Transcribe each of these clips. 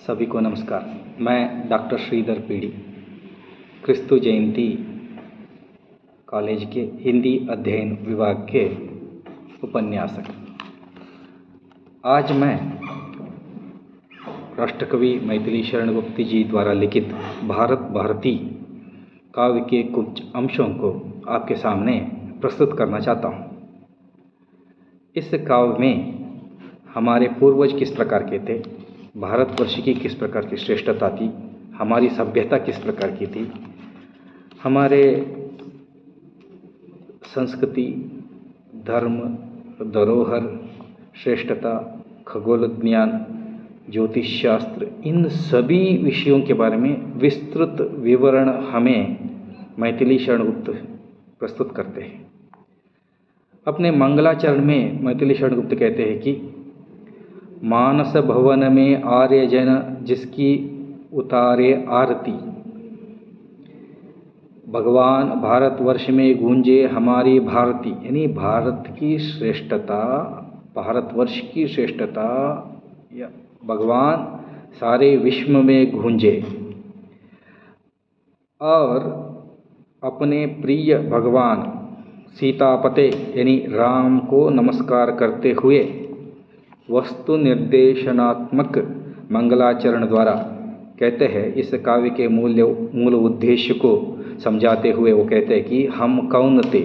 सभी को नमस्कार। मैं डॉक्टर श्रीधर पीड़ी, क्रिस्तु जयंती कॉलेज के हिंदी अध्ययन विभाग के उपन्यासक। आज मैं राष्ट्रकवि मैथिली शरण गुप्त जी द्वारा लिखित भारत भारती काव्य के कुछ अंशों को आपके सामने प्रस्तुत करना चाहता हूँ। इस काव्य में हमारे पूर्वज किस प्रकार के थे, भारतवर्ष की किस प्रकार की श्रेष्ठता थी, हमारी सभ्यता किस प्रकार की थी, हमारे संस्कृति, धर्म, धरोहर, श्रेष्ठता, खगोल ज्ञान, ज्योतिष शास्त्र, इन सभी विषयों के बारे में विस्तृत विवरण हमें मैथिली शरण गुप्त प्रस्तुत करते हैं। अपने मंगलाचरण में मैथिली शरण गुप्त कहते हैं कि मानस भवन में आर्य जन जिसकी उतारे आरती, भगवान भारतवर्ष में गूंजे हमारी भारती, यानी भारत की श्रेष्ठता, भारतवर्ष की श्रेष्ठता या भगवान सारे विश्व में गूंजे। और अपने प्रिय भगवान सीतापते यानी राम को नमस्कार करते हुए वस्तु निर्देशनात्मक मंगलाचरण द्वारा कहते हैं। इस काव्य के मूल उद्देश्य को समझाते हुए वो कहते हैं कि हम कौन थे,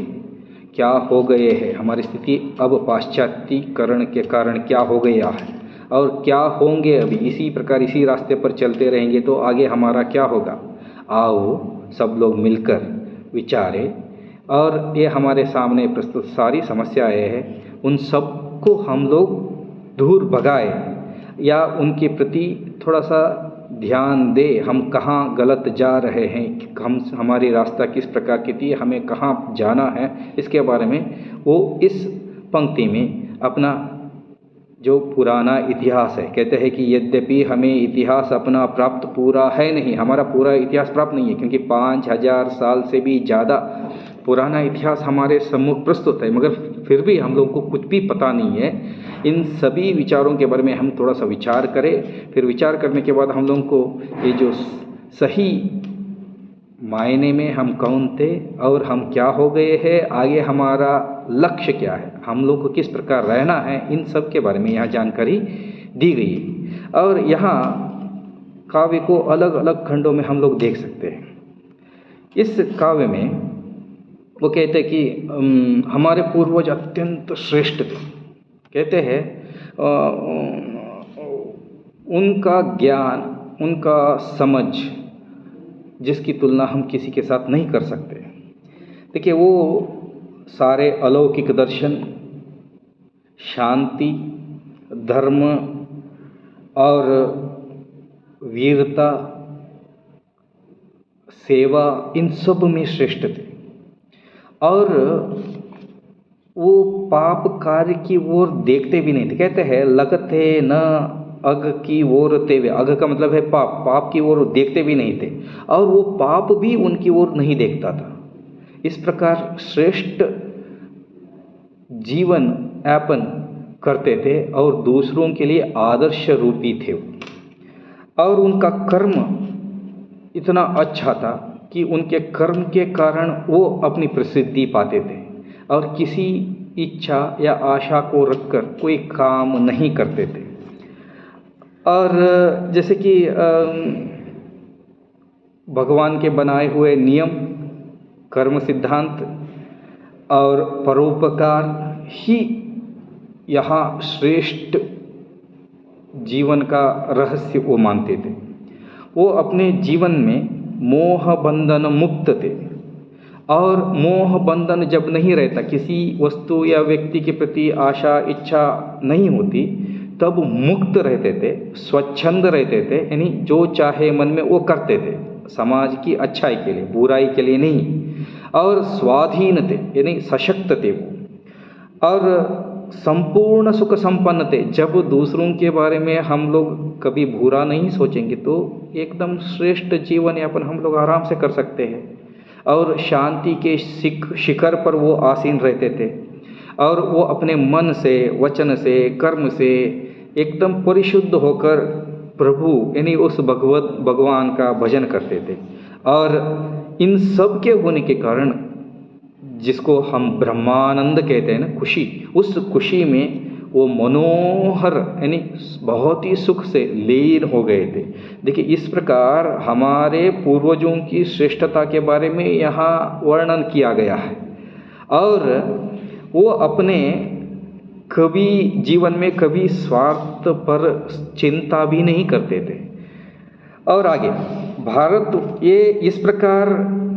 क्या हो गए हैं, हमारी स्थिति अब पाश्चात्यीकरण के कारण क्या हो गया है और क्या होंगे अभी। इसी प्रकार इसी रास्ते पर चलते रहेंगे तो आगे हमारा क्या होगा। आओ सब लोग मिलकर विचारें और ये हमारे सामने प्रस्तुत सारी समस्याएं हैं, उन सब को हम लोग दूर भगाए या उनके प्रति थोड़ा सा ध्यान दे। हम कहाँ गलत जा रहे हैं, हमारी रास्ता किस प्रकार की थी, हमें कहाँ जाना है, इसके बारे में वो इस पंक्ति में अपना जो पुराना इतिहास है कहते हैं कि यद्यपि हमें इतिहास अपना प्राप्त पूरा है नहीं, हमारा पूरा इतिहास प्राप्त नहीं है, क्योंकि 5000 साल से भी ज़्यादा पुराना इतिहास हमारे सम्मुख प्रस्तुत है, मगर फिर भी हम लोगों को कुछ भी पता नहीं है। इन सभी विचारों के बारे में हम थोड़ा सा विचार करें, फिर विचार करने के बाद हम लोगों को ये जो सही मायने में हम कौन थे और हम क्या हो गए हैं, आगे हमारा लक्ष्य क्या है, हम लोग को किस प्रकार रहना है, इन सब के बारे में यहाँ जानकारी दी गई है। और यहाँ काव्य को अलग अलग खंडों में हम लोग देख सकते हैं। इस काव्य में वो कहते हैं कि हमारे पूर्वज अत्यंत श्रेष्ठ थे। कहते हैं उनका ज्ञान, उनका समझ जिसकी तुलना हम किसी के साथ नहीं कर सकते। देखिए, वो सारे अलौकिक दर्शन, शांति, धर्म और वीरता, सेवा, इन सब में श्रेष्ठ थे। और वो पाप कार्य की ओर देखते भी नहीं थे। कहते हैं लगते न अग की ओर तेवे, अग का मतलब है पाप, पाप की ओर देखते भी नहीं थे और वो पाप भी उनकी ओर नहीं देखता था। इस प्रकार श्रेष्ठ जीवन यापन करते थे और दूसरों के लिए आदर्श रूपी थे। और उनका कर्म इतना अच्छा था कि उनके कर्म के कारण वो अपनी प्रसिद्धि पाते थे और किसी इच्छा या आशा को रखकर कोई काम नहीं करते थे। और जैसे कि भगवान के बनाए हुए नियम, कर्म सिद्धांत और परोपकार ही यहाँ श्रेष्ठ जीवन का रहस्य वो मानते थे। वो अपने जीवन में मोह बंधन मुक्त थे और मोह बंधन जब नहीं रहता, किसी वस्तु या व्यक्ति के प्रति आशा इच्छा नहीं होती, तब मुक्त रहते थे, स्वच्छंद रहते थे, यानी जो चाहे मन में वो करते थे, समाज की अच्छाई के लिए, बुराई के लिए नहीं। और स्वाधीन थे, यानी सशक्त थे वो, और संपूर्ण सुख संपन्न थे। जब दूसरों के बारे में हम लोग कभी बुरा नहीं सोचेंगे तो एकदम श्रेष्ठ जीवन यापन हम लोग आराम से कर सकते हैं। और शांति के शिखर पर वो आसीन रहते थे और वो अपने मन से, वचन से, कर्म से एकदम परिशुद्ध होकर प्रभु यानी उस भगवान का भजन करते थे। और इन सब के होने के कारण जिसको हम ब्रह्मानंद कहते हैं ना, खुशी, उस खुशी में वो मनोहर यानी बहुत ही सुख से लीन हो गए थे। देखिए, इस प्रकार हमारे पूर्वजों की श्रेष्ठता के बारे में यहाँ वर्णन किया गया है। और वो अपने कभी जीवन में कभी स्वार्थ पर चिंता भी नहीं करते थे। और आगे भारत, ये इस प्रकार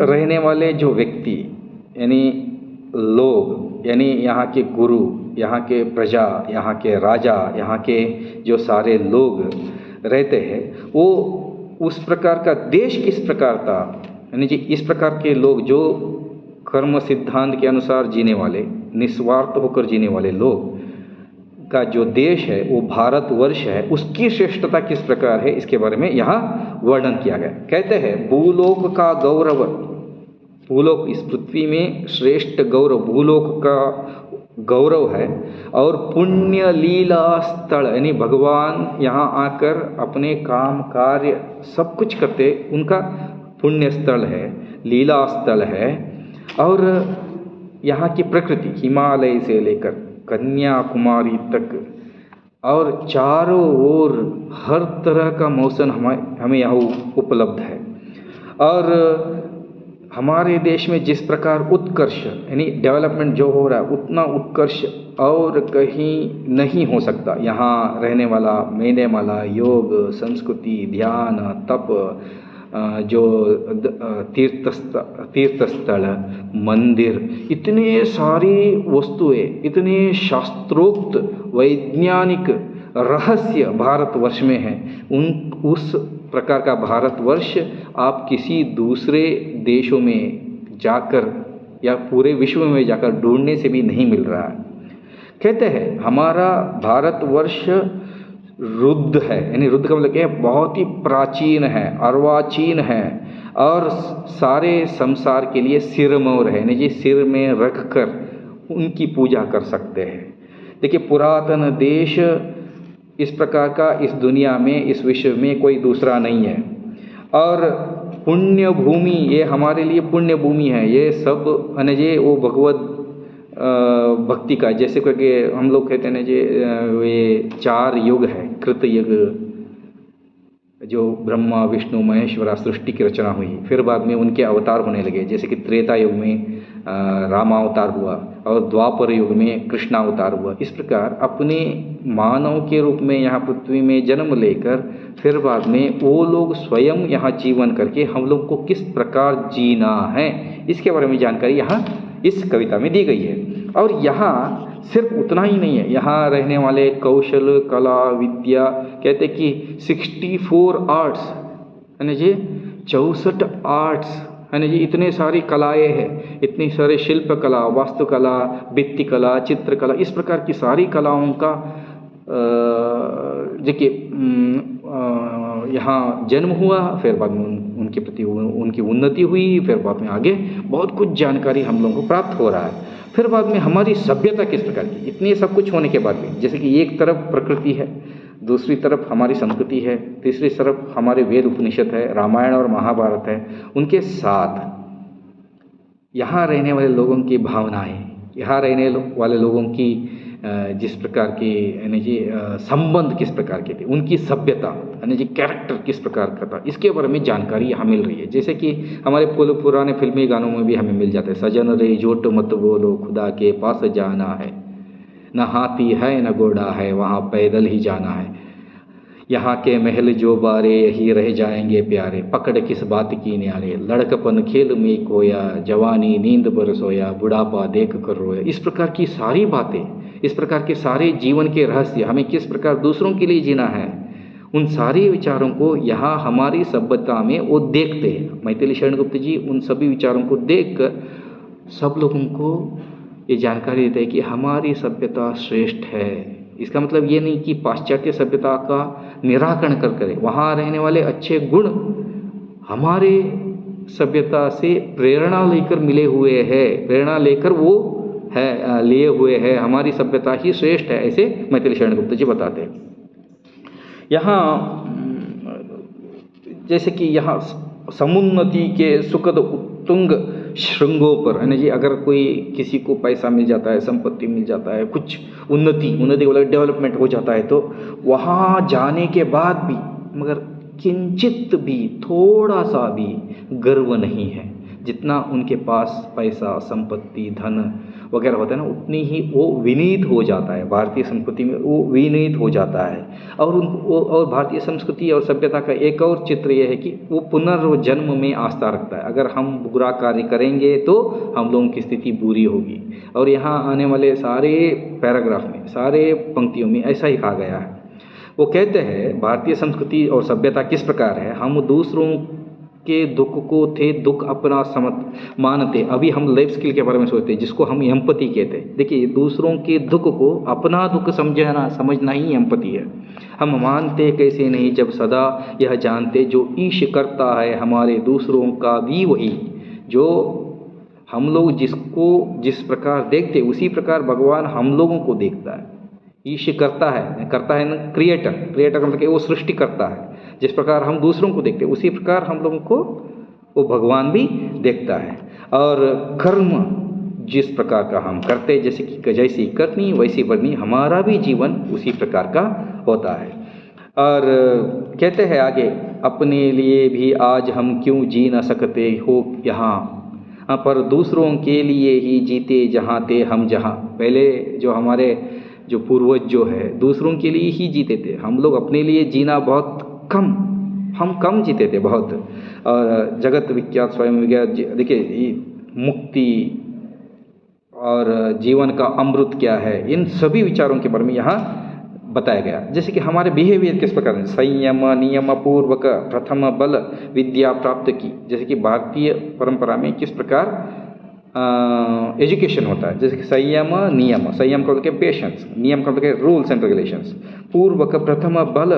रहने वाले जो व्यक्ति यानी लोग, यानी यहाँ के गुरु, यहाँ के प्रजा, यहाँ के राजा, यहाँ के जो सारे लोग रहते हैं, वो उस प्रकार का देश किस प्रकार था, यानी जी इस प्रकार के लोग जो कर्म सिद्धांत के अनुसार जीने वाले, निस्वार्थ होकर जीने वाले लोग का जो देश है वो भारतवर्ष है, उसकी श्रेष्ठता किस प्रकार है इसके बारे में यहाँ वर्णन किया गया। कहते हैं भूलोक का गौरव, भूलोक इस पृथ्वी में श्रेष्ठ गौरव, भूलोक का गौरव है। और पुण्य लीला स्थल, यानी भगवान यहाँ आकर अपने काम कार्य सब कुछ करते, उनका पुण्य स्थल है, लीला स्थल है। और यहाँ की प्रकृति हिमालय से लेकर कन्याकुमारी तक और चारों ओर हर तरह का मौसम हमें यहाँ उपलब्ध है। और हमारे देश में जिस प्रकार उत्कर्ष यानी डेवलपमेंट जो हो रहा है, उतना उत्कर्ष और कहीं नहीं हो सकता। यहाँ रहने वाला मेने वाला योग, संस्कृति, ध्यान, तप, जो तीर्थस्थल, मंदिर, इतने सारी वस्तुएं, इतने शास्त्रोक्त वैज्ञानिक रहस्य भारतवर्ष में हैं। उस प्रकार का भारतवर्ष आप किसी दूसरे देशों में जाकर या पूरे विश्व में जाकर ढूंढने से भी नहीं मिल रहा है। कहते हैं हमारा भारतवर्ष रुद्ध है, यानी रुद्ध का मतलब क्या है, बहुत ही प्राचीन है, अर्वाचीन है और सारे संसार के लिए सिरमौर है, यानी जी सिर में रख कर उनकी पूजा कर सकते हैं। देखिए, पुरातन देश इस प्रकार का इस दुनिया में, इस विश्व में कोई दूसरा नहीं है। और पुण्य भूमि, ये हमारे लिए पुण्य भूमि है। ये सब यानी जी वो भगवत भक्ति का, जैसे कि हम लोग कहते हैं ना जी, ये 4 युग है, कृत युग जो ब्रह्मा विष्णु महेश्वरा सृष्टि की रचना हुई, फिर बाद में उनके अवतार होने लगे, जैसे कि त्रेता युग में रामावतार हुआ और द्वापर युग में कृष्णावतार हुआ। इस प्रकार अपने मानव के रूप में यहाँ पृथ्वी में जन्म लेकर फिर बाद में वो लोग स्वयं यहाँ जीवन करके हम लोग को किस प्रकार जीना है इसके बारे में जानकारी यहाँ इस कविता में दी गई है। और यहाँ सिर्फ उतना ही नहीं है, यहाँ रहने वाले कौशल, कला, विद्या, कहते कि 64 आर्ट्स यानी जी 64 आर्ट्स यानी जी इतने सारी कलाएँ हैं, इतनी सारे शिल्प कला, वास्तुकला, भित्ति कला, चित्रकला, इस प्रकार की सारी कलाओं का देखिए यहाँ जन्म हुआ, फिर बाद में उनके प्रति उनकी उन्नति हुई, फिर बाद में आगे बहुत कुछ जानकारी हम लोगों को प्राप्त हो रहा है। फिर बाद में हमारी सभ्यता किस प्रकार की, इतने सब कुछ होने के बाद भी, जैसे कि एक तरफ प्रकृति है, दूसरी तरफ हमारी संस्कृति है, तीसरी तरफ हमारे वेद उपनिषद है, रामायण और महाभारत है, उनके साथ यहाँ रहने वाले लोगों की भावनाएं, यहाँ रहने वाले लोगों की जिस प्रकार की यानी जी संबंध किस प्रकार के थे, उनकी सभ्यता यानी जी कैरेक्टर किस प्रकार का था, इसके बारे में जानकारी यहाँ मिल रही है। जैसे कि हमारे पुराने फिल्मी गानों में भी हमें मिल जाता है, सजन रे झूठ मत बोलो, खुदा के पास जाना है, न हाथी है न घोड़ा है, वहाँ पैदल ही जाना है, यहाँ के महल जो बारे यही रह जाएंगे प्यारे, पकड़ किस बात की न्यारे, लड़कपन खेल में खोया, जवानी नींद पर सोया, बुढ़ापा देख कर रोया। इस प्रकार की सारी बातें, इस प्रकार के सारे जीवन के रहस्य, हमें किस प्रकार दूसरों के लिए जीना है, उन सारे विचारों को यहाँ हमारी सभ्यता में वो देखते हैं। मैथिली शरण गुप्त जी उन सभी विचारों को देखकर सब लोगों को ये जानकारी देते हैं कि हमारी सभ्यता श्रेष्ठ है। इसका मतलब ये नहीं कि पाश्चात्य सभ्यता का निराकरण कर करें, वहाँ रहने वाले अच्छे गुण हमारे सभ्यता से प्रेरणा लेकर मिले हुए हैं, प्रेरणा लेकर वो है लिए हुए हैं, हमारी सभ्यता ही श्रेष्ठ है, ऐसे मैथिली शरण गुप्त जी बताते हैं। यहाँ जैसे कि यहाँ समुन्नति के सुखद उत्तुंग श्रृंगों पर, है ना जी, अगर कोई किसी को पैसा मिल जाता है, संपत्ति मिल जाता है, कुछ उन्नति वाला डेवलपमेंट हो जाता है, तो वहाँ जाने के बाद भी मगर किंचित भी, थोड़ा सा भी गर्व नहीं है। जितना उनके पास पैसा, संपत्ति, धन वगैरह होता है ना, उतनी ही वो विनीत हो जाता है। भारतीय संस्कृति में वो विनीत हो जाता है। और भारतीय संस्कृति और सभ्यता का एक और चित्र ये है कि वो पुनर्जन्म में आस्था रखता है। अगर हम बुरा कार्य करेंगे तो हम लोगों की स्थिति बुरी होगी। और यहाँ आने वाले सारे पैराग्राफ में, सारे पंक्तियों में ऐसा ही कहा गया है। वो कहते हैं भारतीय संस्कृति और सभ्यता किस प्रकार है। हम दूसरों के दुख को थे दुख अपना मानते। अभी हम लाइफ स्किल के बारे में सोचते हैं, जिसको हम एम्पैथी कहते हैं। देखिए, दूसरों के दुख को अपना दुख समझना ही एम्पैथी है। हम मानते कैसे नहीं जब सदा यह जानते, जो ईश करता है हमारे दूसरों का भी वही। जो हम लोग जिसको जिस प्रकार देखते उसी प्रकार भगवान हम लोगों को देखता है। ईश करता है ना, क्रिएटर मतलब कि वो सृष्टि करता है। जिस प्रकार हम दूसरों को देखते उसी प्रकार हम लोगों को वो भगवान भी देखता है। और कर्म जिस प्रकार का हम करते, जैसी करनी वैसी बढ़नी, हमारा भी जीवन उसी प्रकार का होता है। और कहते हैं आगे, अपने लिए भी आज हम क्यों जी न सकते हो यहाँ, पर दूसरों के लिए ही जीते जहाँ थे हम जहाँ। पहले जो पूर्वज जो है दूसरों के लिए ही जीते थे। हम लोग अपने लिए जीना बहुत कम जीते थे बहुत। और जगत विख्यात स्वयं विज्ञान, देखिए मुक्ति और जीवन का अमृत क्या है, इन सभी विचारों के बारे में यहाँ बताया गया। जैसे कि हमारे बिहेवियर किस प्रकार है, संयम नियम पूर्वक प्रथम बल विद्या प्राप्त की। जैसे कि भारतीय परंपरा में किस प्रकार एजुकेशन होता है। जैसे कि संयम का मतलब पेशेंस, नियम का मतलब रूल्स एंड रेगुलेशंस, पूर्वक प्रथम बल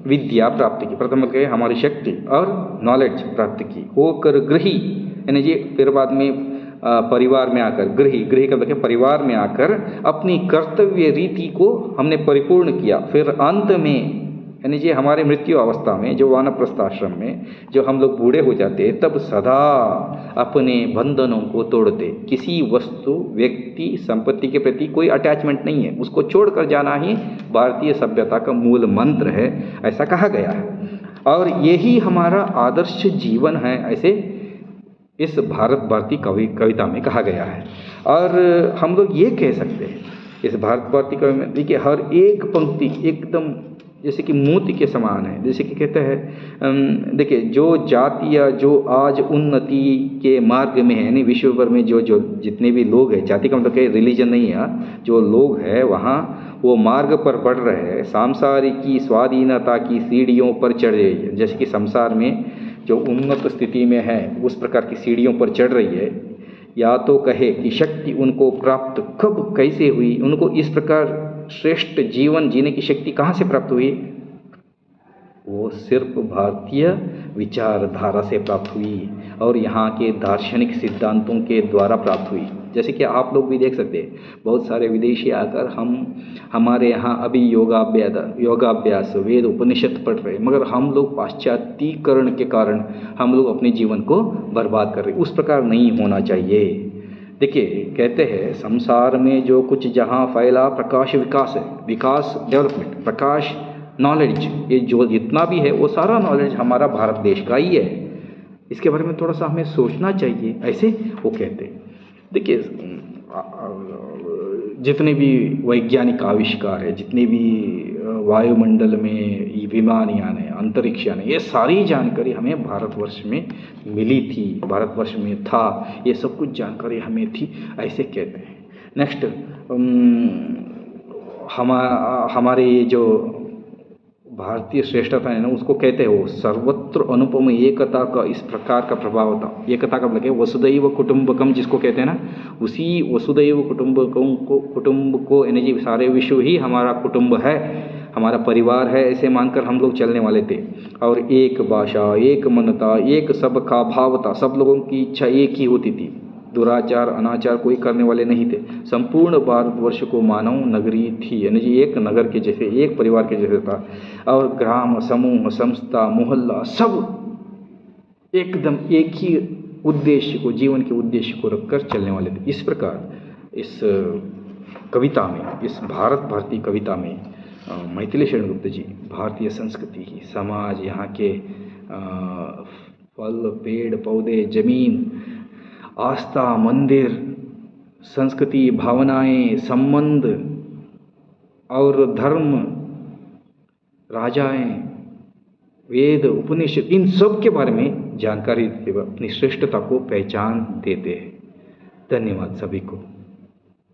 विद्या प्राप्त की, प्रथम के हमारी शक्ति और नॉलेज प्राप्त की, होकर गृही, यानी जी फिर बाद में परिवार में आकर, गृही का मतलब परिवार में आकर अपनी कर्तव्य रीति को हमने परिपूर्ण किया। फिर अंत में यानी जी हमारे मृत्यु अवस्था में, जो वानप्रस्थाश्रम में जो हम लोग बूढ़े हो जाते, तब सदा अपने बंधनों को तोड़ते। किसी वस्तु, व्यक्ति, संपत्ति के प्रति कोई अटैचमेंट नहीं है, उसको छोड़कर जाना ही भारतीय सभ्यता का मूल मंत्र है, ऐसा कहा गया है। और यही हमारा आदर्श जीवन है, ऐसे इस भारत भारती कविता में कहा गया है। और हम लोग ये कह सकते हैं इस भारत भारती कविता में, देखिए हर एक पंक्ति एकदम जैसे कि मोती के समान है। जैसे कि कहते हैं, देखिए जो जाति या जो आज उन्नति के मार्ग में है, यानी विश्व भर में जो जितने भी लोग हैं, जाति का मतलब कि रिलीजन नहीं है, जो लोग हैं वहाँ वो मार्ग पर बढ़ रहे हैं, सांसारिकी स्वाधीनता की सीढ़ियों पर चढ़ रही है। जैसे कि संसार में जो उन्नत स्थिति में है उस प्रकार की सीढ़ियों पर चढ़ रही है। या तो कहे कि शक्ति उनको प्राप्त कब कैसे हुई, उनको इस प्रकार श्रेष्ठ जीवन जीने की शक्ति कहाँ से प्राप्त हुई, वो सिर्फ भारतीय विचारधारा से प्राप्त हुई और यहाँ के दार्शनिक सिद्धांतों के द्वारा प्राप्त हुई। जैसे कि आप लोग भी देख सकते हैं, बहुत सारे विदेशी आकर हमारे यहाँ अभी योगाभ्यास वेद उपनिषद पढ़ रहे हैं, मगर हम लोग पाश्चात्यीकरण के कारण हम लोग अपने जीवन को बर्बाद कर रहे हैं। उस प्रकार नहीं होना चाहिए। देखिए कहते हैं, संसार में जो कुछ जहाँ फैला प्रकाश विकास है, विकास डेवलपमेंट, प्रकाश नॉलेज, ये जो जितना भी है वो सारा नॉलेज हमारा भारत देश का ही है। इसके बारे में थोड़ा सा हमें सोचना चाहिए, ऐसे वो कहते हैं। देखिए जितने भी वैज्ञानिक आविष्कार है, जितने भी वायुमंडल में विमान यान है, अंतरिक्ष यान है, ये सारी जानकारी हमें भारतवर्ष में मिली थी, भारतवर्ष में था, ये सब कुछ जानकारी हमें थी, ऐसे कहते हैं। नेक्स्ट हमारे ये जो भारतीय श्रेष्ठता है ना, उसको कहते हैं वो सर्वत्र अनुपम एकता का इस प्रकार का प्रभाव था। एकता का मतलब वसुदैव कुटुंबकम जिसको कहते हैं ना, उसी वसुदैव कुटुंब को यानी जी सारे विश्व ही हमारा कुटुंब है, हमारा परिवार है, ऐसे मानकर हम लोग चलने वाले थे। और एक भाषा, एक मनता, एक सबका भाव था, सब लोगों की इच्छा एक ही होती थी, दुराचार अनाचार कोई करने वाले नहीं थे। संपूर्ण भारतवर्ष को मानव नगरी थी, यानी जी एक नगर के जैसे, एक परिवार के जैसे था। और ग्राम, समूह, संस्था, मोहल्ला सब एकदम एक ही उद्देश्य को, जीवन के उद्देश्य को रखकर चलने वाले थे। इस प्रकार इस कविता में, इस भारत भारती कविता में मैथिली शरण गुप्त जी भारतीय संस्कृति, समाज, यहाँ के फल, पेड़ पौधे, जमीन, आस्था, मंदिर, संस्कृति, भावनाएं, संबंध और धर्म, राजाएं, वेद, उपनिषद, इन सब के बारे में जानकारी देते हुए अपनी श्रेष्ठता को पहचान देते हैं। धन्यवाद सभी को।